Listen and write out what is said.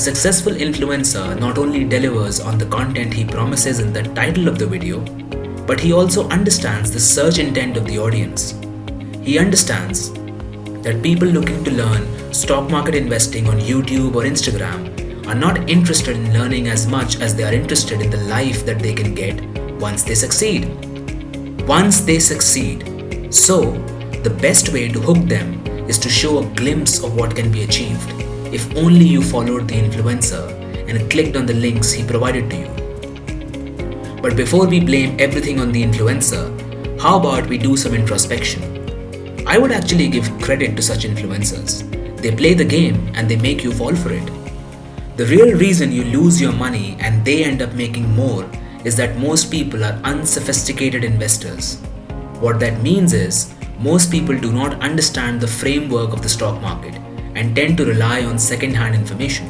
successful influencer not only delivers on the content he promises in the title of the video, but he also understands the search intent of the audience. He understands that people looking to learn stock market investing on YouTube or Instagram are not interested in learning as much as they are interested in the life that they can get once they succeed. Once they succeed. So, the best way to hook them is to show a glimpse of what can be achieved if only you followed the influencer and clicked on the links he provided to you. But before we blame everything on the influencer, how about we do some introspection? I would actually give credit to such influencers. They play the game and they make you fall for it. The real reason you lose your money and they end up making more is that most people are unsophisticated investors. What that means is, most people do not understand the framework of the stock market and tend to rely on second-hand information.